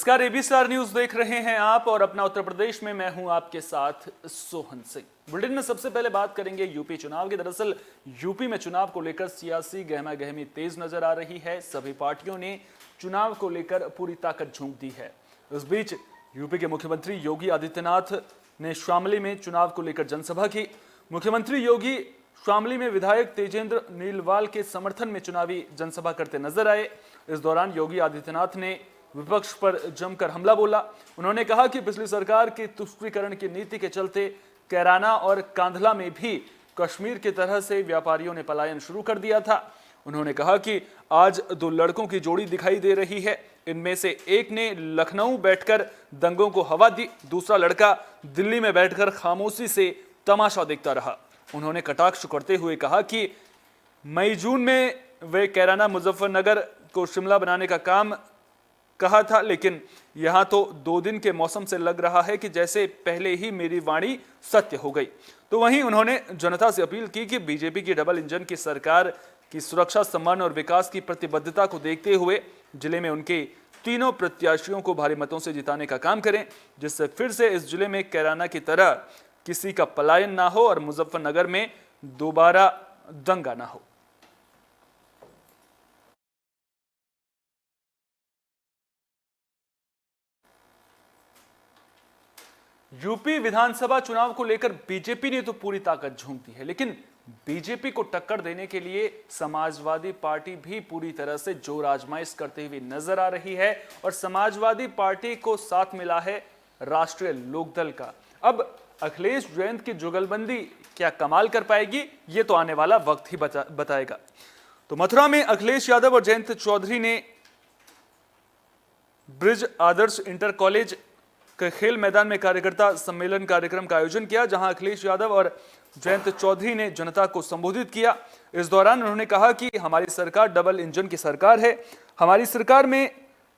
नमस्कार, AB star news देख रहे हैं आप और अपना उत्तर प्रदेश में मैं हूं आपके साथ सोहन सिंह। बुलेटिन में सबसे पहले बात करेंगे यूपी चुनाव की। दरअसल यूपी में चुनाव को लेकर सियासी गहमा गहमी तेज नजर आ रही है। सभी पार्टियों ने चुनाव को लेकर पूरी ताकत झोंक दी है। इस बीच यूपी के मुख्यमंत्री योगी आदित्यनाथ ने शामली में चुनाव को लेकर जनसभा की। मुख्यमंत्री योगी शामली में विधायक तेजेंद्र नीलवाल के समर्थन में चुनावी जनसभा करते नजर आए। इस दौरान योगी आदित्यनाथ ने विपक्ष पर जमकर हमला बोला। उन्होंने कहा कि पिछली सरकार की तुष्टीकरण की नीति के चलते कैराना और कांधला में भी कश्मीर की तरह से व्यापारियों ने पलायन शुरू कर दिया था। उन्होंने कहा कि आज दो लड़कों की जोड़ी दिखाई दे रही है। इनमें से एक ने लखनऊ बैठकर दंगों को हवा दी, दूसरा लड़का दिल्ली में बैठकर खामोशी से तमाशा देखता रहा। उन्होंने कटाक्ष करते हुए कहा कि मई जून में वे कैराना मुजफ्फरनगर को शिमला बनाने का काम कहा था, लेकिन यहां तो 2 दिन के मौसम से लग रहा है कि जैसे पहले ही मेरी वाणी सत्य हो गई। तो वहीं उन्होंने जनता से अपील की कि बीजेपी की डबल इंजन की सरकार की सुरक्षा, सम्मान और विकास की प्रतिबद्धता को देखते हुए जिले में उनके तीनों प्रत्याशियों को भारी मतों से जिताने का काम करें, जिससे फिर से इस जिले में कैराना की तरह किसी का पलायन ना हो और मुजफ्फरनगर में दोबारा दंगा ना हो। यूपी विधानसभा चुनाव को लेकर बीजेपी ने तो पूरी ताकत झोंक दी है, लेकिन बीजेपी को टक्कर देने के लिए समाजवादी पार्टी भी पूरी तरह से जोर आजमाइश करते हुए नजर आ रही है और समाजवादी पार्टी को साथ मिला है राष्ट्रीय लोकदल का। अब अखिलेश जयंत की जुगलबंदी क्या कमाल कर पाएगी, ये तो आने वाला वक्त ही बताएगा। तो मथुरा में अखिलेश यादव और जयंत चौधरी ने ब्रिज आदर्श इंटर कॉलेज के खेल मैदान में कार्यकर्ता सम्मेलन कार्यक्रम का आयोजन किया, जहां अखिलेश यादव और जयंत चौधरी ने जनता को संबोधित किया। इस दौरान उन्होंने कहा कि हमारी सरकार डबल इंजन की सरकार है। हमारी सरकार में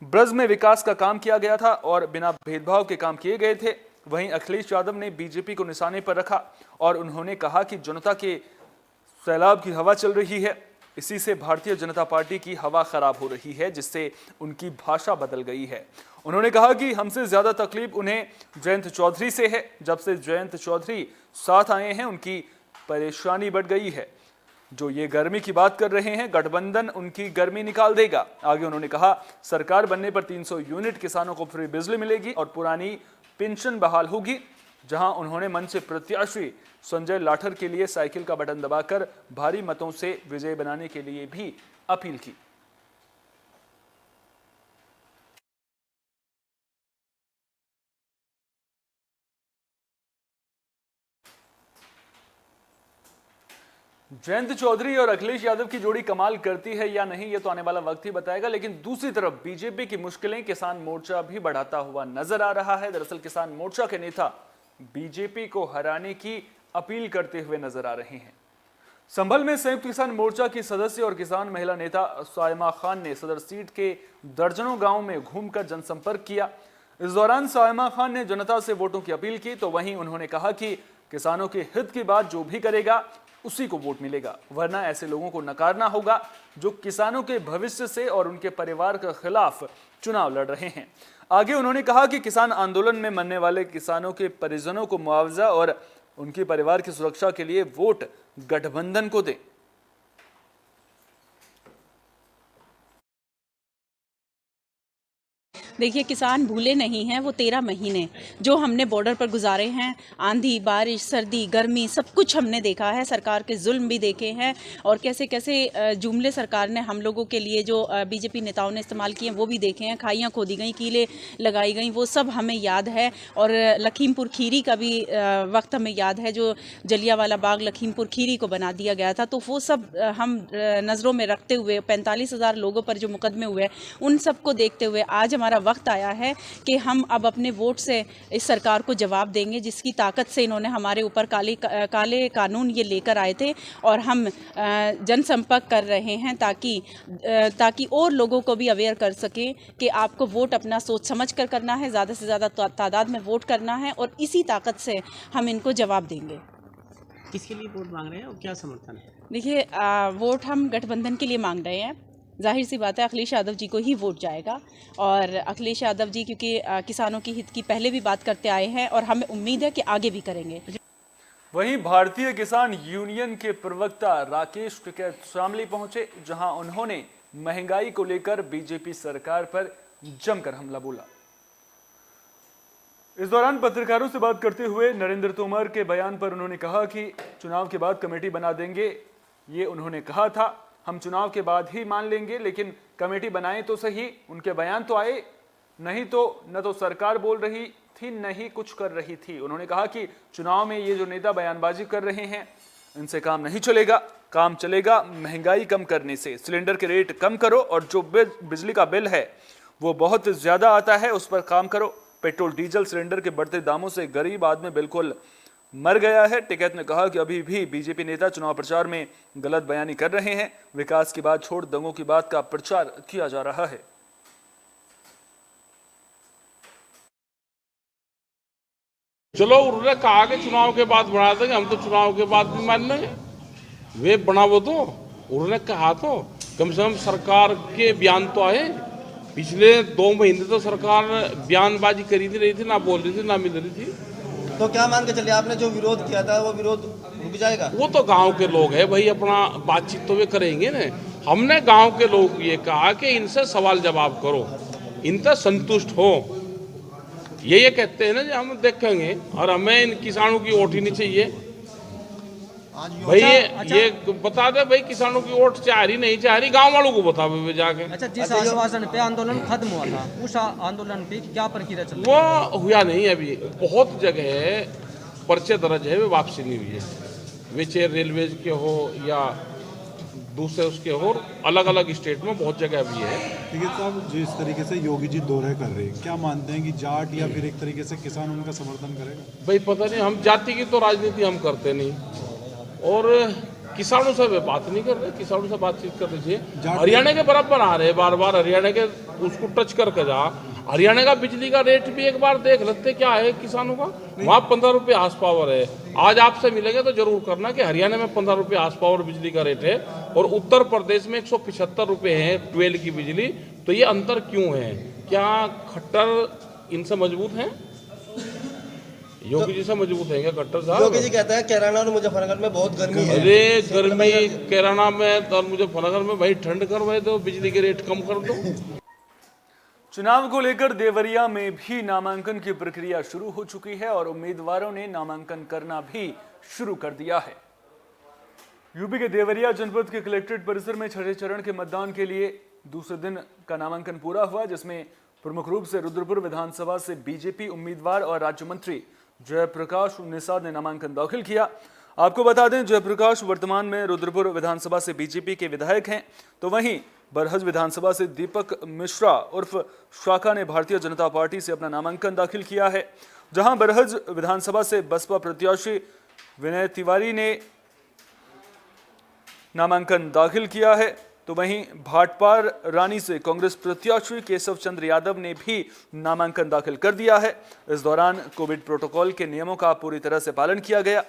ब्रज में विकास का काम किया गया था और बिना भेदभाव के काम किए गए थे। वहीं अखिलेश यादव ने बीजेपी को निशाने पर रखा और उन्होंने कहा कि जनता के सैलाब की हवा चल रही है, इसी से भारतीय जनता पार्टी की हवा खराब हो रही है, जिससे उनकी भाषा बदल गई है। उन्होंने कहा कि हमसे ज्यादा तकलीफ उन्हें जयंत चौधरी से है। जब से जयंत चौधरी साथ आए हैं उनकी परेशानी बढ़ गई है। जो ये गर्मी की बात कर रहे हैं, गठबंधन उनकी गर्मी निकाल देगा। आगे उन्होंने कहा सरकार बनने पर 300 यूनिट किसानों को फ्री बिजली मिलेगी और पुरानी पेंशन बहाल होगी। जहां उन्होंने मन से प्रत्याशी संजय लाठर के लिए साइकिल का बटन दबाकर भारी मतों से विजय बनाने के लिए भी अपील की। जयंत चौधरी और अखिलेश यादव की जोड़ी कमाल करती है या नहीं, ये तो आने वाला वक्त ही बताएगा। लेकिन दूसरी तरफ बीजेपी की मुश्किलें किसान मोर्चा भी बढ़ाता हुआ नजर आ रहा है। दरअसल किसान मोर्चा के नेता बीजेपी को हराने की अपील करते हुए नजर आ रहे हैं। संभल में संयुक्त किसान मोर्चा की सदस्य और किसान महिला नेता सायमा खान ने सदर सीट के दर्जनों गांव में घूमकर जनसंपर्क किया। इस दौरान सायमा खान ने जनता से वोटों की अपील की, तो वहीं उन्होंने कहा कि किसानों के हित की बात जो भी करेगा उसी को वोट मिलेगा, वरना ऐसे लोगों को नकारना होगा जो किसानों के भविष्य से और उनके परिवार के खिलाफ चुनाव लड़ रहे हैं। आगे उन्होंने कहा कि किसान आंदोलन में मरने वाले किसानों के परिजनों को मुआवजा और उनके परिवार की सुरक्षा के लिए वोट गठबंधन को दें। देखिए, किसान भूले नहीं हैं। वो 13 महीने जो हमने बॉर्डर पर गुजारे हैं, आंधी, बारिश, सर्दी, गर्मी, सब कुछ हमने देखा है। सरकार के जुल्म भी देखे हैं और कैसे कैसे जुमले सरकार ने हम लोगों के लिए जो बीजेपी नेताओं ने इस्तेमाल किए हैं वो भी देखे हैं। खाइयाँ खोदी गई, कीलें लगाई गई, वो सब हमें याद है। और लखीमपुर खीरी का भी वक्त हमें याद है, जो जलियांवाला बाग लखीमपुर खीरी को बना दिया गया था। तो वो सब हम नज़रों में रखते हुए 45,000 लोगों पर जो मुकदमे हुए, उन सब को देखते हुए आज हमारा वक्त आया है कि हम अब अपने वोट से इस सरकार को जवाब देंगे, जिसकी ताकत से इन्होंने हमारे ऊपर काले कानून ये लेकर आए थे। और हम जनसंपर्क कर रहे हैं ताकि और लोगों को भी अवेयर कर सकें कि आपको वोट अपना सोच समझ कर करना है, ज़्यादा से ज़्यादा तादाद में वोट करना है और इसी ताकत से हम इनको जवाब देंगे। किसके लिए वोट मांग रहे हैं और क्या समर्थन है? देखिए, वोट हम गठबंधन के लिए मांग रहे हैं। जाहिर सी बात है अखिलेश यादव जी को ही वोट जाएगा। और अखिलेश यादव जी क्योंकि किसानों की हित की पहले भी बात करते आए हैं और हमें उम्मीद है कि आगे भी करेंगे। वहीं भारतीय किसान यूनियन के प्रवक्ता राकेश टिकैत शामली पहुंचे, जहां उन्होंने महंगाई को लेकर बीजेपी सरकार पर जमकर हमला बोला। इस दौरान पत्रकारों से बात करते हुए नरेंद्र तोमर के बयान पर उन्होंने कहा कि चुनाव के बाद कमेटी बना देंगे। ये उन्होंने कहा था, हम चुनाव के बाद ही मान लेंगे, लेकिन कमेटी बनाएं तो सही। उनके बयान तो आए, नहीं तो न तो सरकार बोल रही थी न ही कुछ कर रही थी। उन्होंने कहा कि चुनाव में ये जो नेता बयानबाजी कर रहे हैं, इनसे काम नहीं चलेगा। काम चलेगा महंगाई कम करने से। सिलेंडर के रेट कम करो और जो बिजली का बिल है वो बहुत ज्यादा आता है, उस पर काम करो। पेट्रोल डीजल सिलेंडर के बढ़ते दामों से गरीब आदमी बिल्कुल मर गया है। टिकैत ने कहा कि अभी भी बीजेपी नेता चुनाव प्रचार में गलत बयानी कर रहे हैं। विकास की बात छोड़ दंगों की बात का प्रचार किया जा रहा है। चलो उन्होंने कहा कि चुनाव के बाद बना देंगे, हम तो चुनाव के बाद भी मान लेंगे। वे बना वो तो उन्होंने कहा, तो कम से कम सरकार के बयान तो आए। पिछले 2 महीने तो सरकार बयानबाजी करी नहीं रही थी, ना बोल रही थी ना मिल रही थी। तो क्या मान के चलिए आपने जो विरोध किया था वो विरोध रुक जाएगा? वो तो गांव के लोग हैं भाई, अपना बातचीत तो वे करेंगे ना। हमने गांव के लोग ये कहा कि इनसे सवाल जवाब करो, इनसे संतुष्ट हो। ये कहते हैं ना जो हम देखेंगे और हमें इन किसानों की वोट ही नहीं चाहिए भाई। ये बता दे भाई, किसानों की वोट चाह रही नहीं चाह रही, गांव वालों को बता भाई जाके। अच्छा, जिस आश्वासन पे आंदोलन खत्म हुआ था उस आंदोलन पे क्या प्रक्रिया चल रही वो है? हुआ नहीं अभी। बहुत जगह पर्चे दर्ज है, वे वापसी नहीं हुई है। वे चाहे रेलवेज के हो या दूसरे उसके हो, अलग अलग स्टेट में बहुत जगह अभी है। ठीक है साहब, जिस तरीके से योगी जी दौरे कर रहे हैं, क्या मानते हैं कि जाट या फिर एक तरीके से किसान उनका समर्थन करेगा? भाई पता नहीं, हम जाति की तो राजनीति हम करते नहीं और किसानों से वे बात नहीं कर रहे। किसानों से बातचीत कर लीजिए। हरियाणा के बराबर आ रहे बार बार, हरियाणा के उसको टच करके जा। हरियाणा का बिजली का रेट भी एक बार देख लेते क्या है किसानों का। वहाँ 15 रुपये हार्स पावर है। आज आपसे मिलेंगे तो जरूर करना कि हरियाणा में 15 रुपये हार्स पावर बिजली का रेट है और उत्तर प्रदेश में 175 रुपये है 12 की बिजली। तो ये अंतर क्यों है? क्या खट्टर इनसे मजबूत हैं? योगी जी से मजबूत है क्या खट्टर साहब? योगी जी कहते हैं कैराना और मुजफ्फरनगर में बहुत गर्मी है। अरे गर्मी कैराना में और मुजफ्फरनगर में भाई ठंड करवाए दो, बिजली के रेट कम कर दो। चुनाव को लेकर देवरिया में भी नामांकन की प्रक्रिया शुरू हो चुकी है और उम्मीदवारों ने नामांकन करना भी शुरू कर दिया है। यूपी के देवरिया जनपद के कलेक्ट्रेट परिसर में छठे चरण के मतदान के लिए दूसरे दिन का नामांकन पूरा हुआ, जिसमें प्रमुख रूप से रुद्रपुर विधानसभा से बीजेपी उम्मीदवार और राज्य मंत्री जयप्रकाश निषाद ने नामांकन दाखिल किया। आपको बता दें, जयप्रकाश वर्तमान में रुद्रपुर विधानसभा से बीजेपी के विधायक हैं, तो वहीं बरहज विधानसभा से दीपक मिश्रा उर्फ शाखा ने भारतीय जनता पार्टी से अपना नामांकन दाखिल किया है। जहां बरहज विधानसभा से बसपा प्रत्याशी विनय तिवारी ने नामांकन दाखिल किया है, तो वहीं भाटपार रानी से कांग्रेस प्रत्याशी केशव चंद्र यादव ने भी नामांकन दाखिल कर दिया है। इस दौरान कोविड प्रोटोकॉल के नियमों का पूरी तरह से पालन किया गया।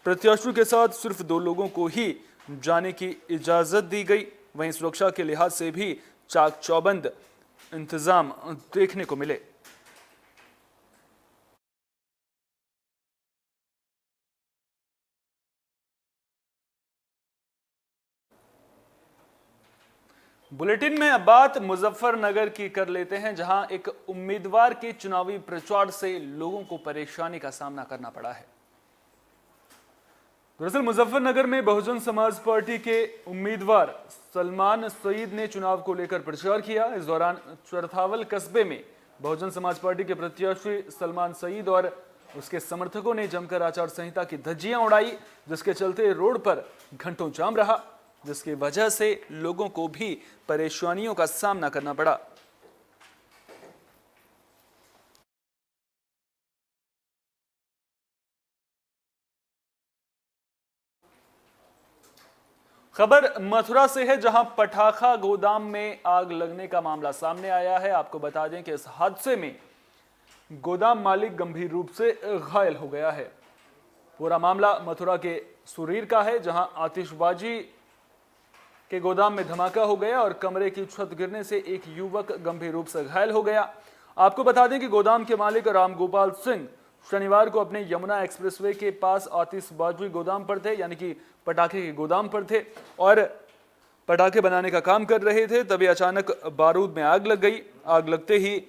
प्रत्याशियों के साथ सिर्फ 2 लोगों को ही जाने की इजाजत दी गई। वहीं सुरक्षा के लिहाज से भी चाक चौबंद इंतजाम देखने को मिले। बुलेटिन में अब बात मुजफ्फरनगर की कर लेते हैं, जहां एक उम्मीदवार के चुनावी प्रचार से लोगों को परेशानी का सामना करना पड़ा है। दरअसल मुजफ्फरनगर में बहुजन समाज पार्टी के उम्मीदवार सलमान सईद ने चुनाव को लेकर प्रचार किया। इस दौरान चरथावल कस्बे में बहुजन समाज पार्टी के प्रत्याशी सलमान सईद और उसके समर्थकों ने जमकर आचार संहिता की धज्जियां उड़ाई, जिसके चलते रोड पर घंटों जाम रहा, जिसकी वजह से लोगों को भी परेशानियों का सामना करना पड़ा। खबर मथुरा से है, जहां पटाखा गोदाम में आग लगने का मामला सामने आया है। आपको बता दें कि इस हादसे में गोदाम मालिक गंभीर रूप से घायल हो गया है। पूरा मामला मथुरा के सुरीर का है, जहां आतिशबाजी के गोदाम में धमाका हो गया और कमरे की छत गिरने से एक युवक गंभीर रूप से घायल हो गया। आपको बता दें कि गोदाम के मालिक रामगोपाल सिंह शनिवार को अपने यमुना एक्सप्रेसवे के पास आतिशबाजी गोदाम पर थे, यानी कि पटाखे के गोदाम पर थे और पटाखे बनाने का काम कर रहे थे। तभी अचानक बारूद में आग लग गई। आग लगते ही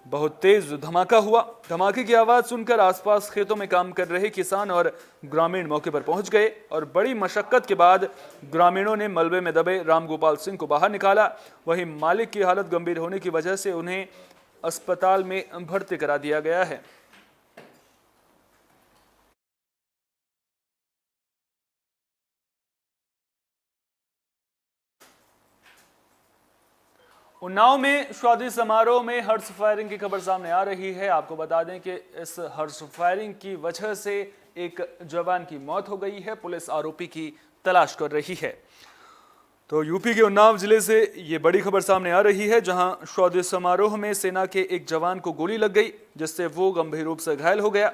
बहुत तेज धमाका हुआ। धमाके की आवाज सुनकर आसपास खेतों में काम कर रहे किसान और ग्रामीण मौके पर पहुंच गए और बड़ी मशक्कत के बाद ग्रामीणों ने मलबे में दबे रामगोपाल सिंह को बाहर निकाला। वहीं मालिक की हालत गंभीर होने की वजह से उन्हें अस्पताल में भर्ती करा दिया गया है। उन्नाव में शादी समारोह में हर्ष फायरिंग की खबर सामने आ रही है। आपको बता दें कि इस हर्ष फायरिंग की वजह से एक जवान की मौत हो गई है। पुलिस आरोपी की तलाश कर रही है। तो यूपी के उन्नाव जिले से ये बड़ी खबर सामने आ रही है, जहां शादी समारोह में सेना के एक जवान को गोली लग गई, जिससे वो गंभीर रूप से घायल हो गया।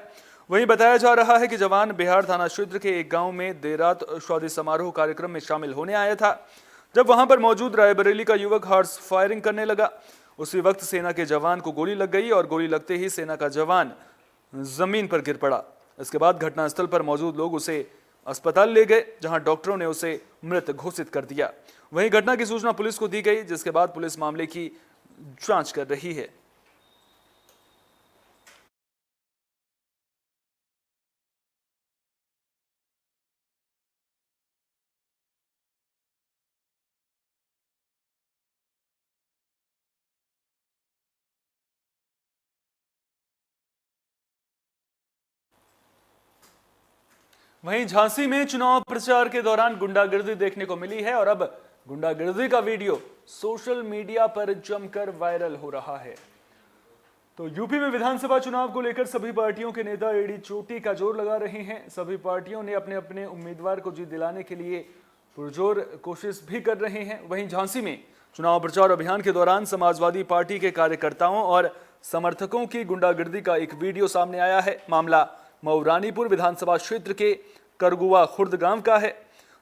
वहीं बताया जा रहा है कि जवान बिहार थाना क्षेत्र के एक गांव में देर रात शादी समारोह कार्यक्रम में शामिल होने आया था। जब वहां पर मौजूद रायबरेली का युवक हर्ष फायरिंग करने लगा, उसी वक्त सेना के जवान को गोली लग गई और गोली लगते ही सेना का जवान जमीन पर गिर पड़ा। इसके बाद घटनास्थल पर मौजूद लोग उसे अस्पताल ले गए, जहां डॉक्टरों ने उसे मृत घोषित कर दिया। वहीं घटना की सूचना पुलिस को दी गई, जिसके बाद पुलिस मामले की जांच कर रही है। वहीं झांसी में चुनाव प्रचार के दौरान गुंडागर्दी देखने को मिली है और अब गुंडागर्दी का वीडियो सोशल मीडिया पर जमकर वायरल हो रहा है। तो यूपी में विधानसभा चुनाव को लेकर सभी पार्टियों के नेता एड़ी चोटी का जोर लगा रहे हैं। सभी पार्टियों ने अपने अपने उम्मीदवार को जीत दिलाने के लिए पुरजोर कोशिश भी कर रहे हैं। वहीं झांसी में चुनाव प्रचार अभियान के दौरान समाजवादी पार्टी के कार्यकर्ताओं और समर्थकों की गुंडागर्दी का एक वीडियो सामने आया है। मामला मऊरानीपुर विधानसभा क्षेत्र के करगुआ खुर्द गांव का है,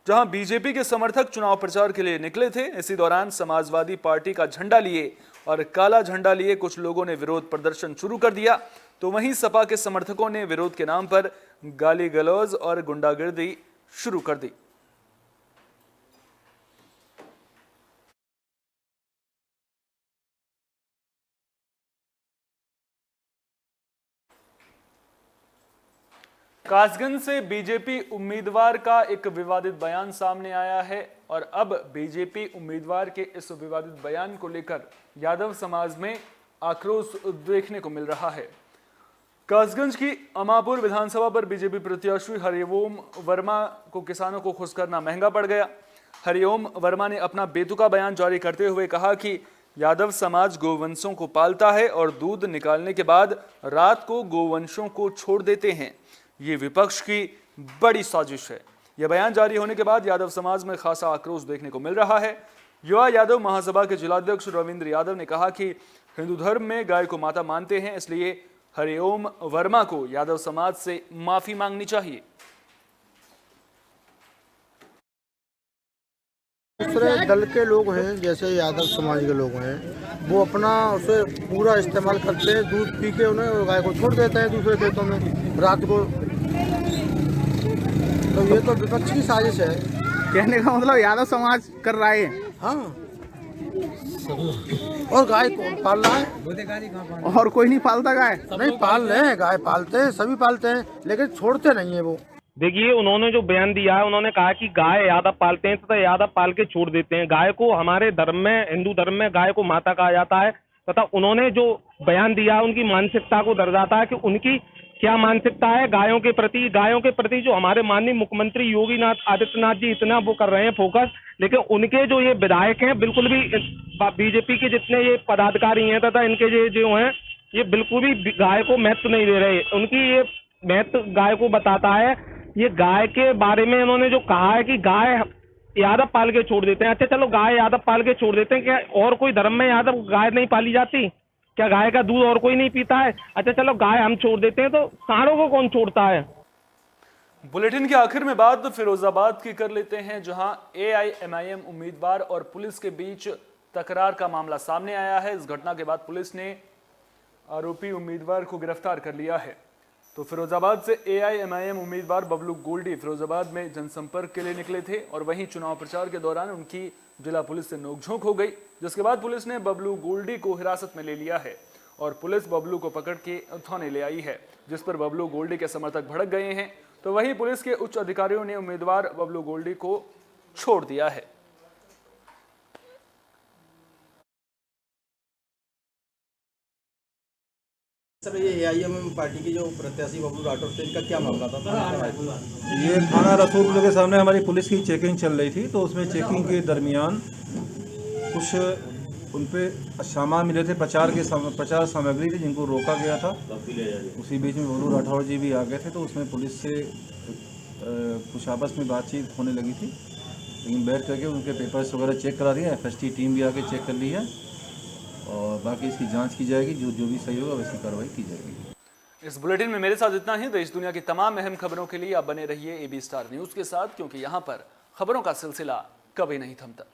जहां बीजेपी के समर्थक चुनाव प्रचार के लिए निकले थे। इसी दौरान समाजवादी पार्टी का झंडा लिए और काला झंडा लिए कुछ लोगों ने विरोध प्रदर्शन शुरू कर दिया, तो वहीं सपा के समर्थकों ने विरोध के नाम पर गाली गलौज और गुंडागर्दी शुरू कर दी। कासगंज से बीजेपी उम्मीदवार का एक विवादित बयान सामने आया है और अब बीजेपी उम्मीदवार के इस विवादित बयान को लेकर यादव समाज में आक्रोश देखने को मिल रहा है। कासगंज की अमापुर विधानसभा पर बीजेपी प्रत्याशी हरिओम वर्मा को किसानों को खुश करना महंगा पड़ गया। हरिओम वर्मा ने अपना बेतुका बयान जारी करते हुए कहा कि यादव समाज गोवंशों को पालता है और दूध निकालने के बाद रात को गोवंशों को छोड़ देते हैं। ये विपक्ष की बड़ी साजिश है। यह बयान जारी होने के बाद यादव समाज में खासा आक्रोश देखने को मिल रहा है। युवा यादव महासभा के जिलाध्यक्ष रविंद्र यादव ने कहा कि हिंदू धर्म में गाय को माता मानते हैं, इसलिए हरिओम वर्मा को यादव समाज से माफी मांगनी चाहिए। दूसरे दल के लोग हैं, जैसे यादव समाज के लोग हैं, वो अपना उसे पूरा इस्तेमाल करते हैं। दूध पी के उन्हें गाय को छोड़ देते हैं दूसरे खेतों में रात को। तो ये तो विपक्ष की साजिश है। कहने का मतलब यादव समाज कर रहा है। हाँ, और गाय कौन पाल रहा है? और कोई नहीं पालता गाय? नहीं पाल रहे हैं, गाय पालते हैं, सभी पालते हैं, लेकिन छोड़ते नहीं है वो। देखिए, उन्होंने जो बयान दिया है, उन्होंने कहा कि गाय यादव पालते हैं तथा यादव पाल के छोड़ देते हैं। गाय को हमारे धर्म में, हिंदू धर्म में गाय को माता कहा जाता है तथा उन्होंने जो बयान दिया उनकी मानसिकता को दर्शाता है कि उनकी क्या मानसिकता है गायों के प्रति जो हमारे माननीय मुख्यमंत्री योगी आदित्यनाथ जी इतना वो कर रहे हैं फोकस, लेकिन उनके जो ये विधायक हैं बिल्कुल भी बीजेपी के जितने ये पदाधिकारी हैं तथा इनके जो हैं ये बिल्कुल भी गाय को महत्व नहीं दे रहे। उनकी ये महत्व गाय को बताता है। ये गाय के बारे में इन्होंने जो कहा है कि गाय यादव पाल के छोड़ देते हैं। अच्छा चलो, गाय यादव पाल के छोड़ देते हैं, क्या और कोई धर्म में यादव गाय नहीं पाली जाती? क्या गाय का दूध और कोई नहीं पीता है? अच्छा चलो, गाय हम छोड़ देते हैं तो सांडों को कौन छोड़ता है? बुलेटिन के आखिर में बात फिरोजाबाद की कर लेते हैं, जहां AIMIM उम्मीदवार और पुलिस के बीच तकरार का मामला सामने आया है। इस घटना के बाद पुलिस ने आरोपी उम्मीदवार को गिरफ्तार कर लिया है। तो फिरोजाबाद से AIMIM उम्मीदवार बबलू गोल्डी फिरोजाबाद में जनसंपर्क के लिए निकले थे और वहीं चुनाव प्रचार के दौरान उनकी जिला पुलिस से नोकझोंक हो गई, जिसके बाद पुलिस ने बबलू गोल्डी को हिरासत में ले लिया है और पुलिस बबलू को पकड़ के थाने ले आई है, जिस पर बबलू गोल्डी के समर्थक भड़क गए हैं। तो वहीं पुलिस के उच्च अधिकारियों ने उम्मीदवार बबलू गोल्डी को छोड़ दिया है। सर, ये AIMIM पार्टी की जो प्रत्याशी बबलू राठौर थे, इनका क्या मामला था? ये थाना रसूलपुर के सामने हमारी पुलिस की चेकिंग चल रही थी, तो उसमें चेकिंग के दरमियान कुछ उन पे सामान मिले थे, प्रचार सामग्री थी जिनको रोका गया था। उसी बीच में बबलू राठौर जी भी आ गए थे, तो उसमें पुलिस से कुछ आपस में बातचीत होने लगी थी, लेकिन बैठ करके उनके पेपर्स वगैरह चेक करा दिए। FST टीम भी आके चेक कर ली है और बाकी इसकी जांच की जाएगी, जो भी सही होगा वैसी कार्रवाई की जाएगी। इस बुलेटिन में मेरे साथ इतना ही। देश दुनिया की तमाम अहम खबरों के लिए आप बने रहिए AB स्टार न्यूज़ के साथ, क्योंकि यहाँ पर खबरों का सिलसिला कभी नहीं थमता।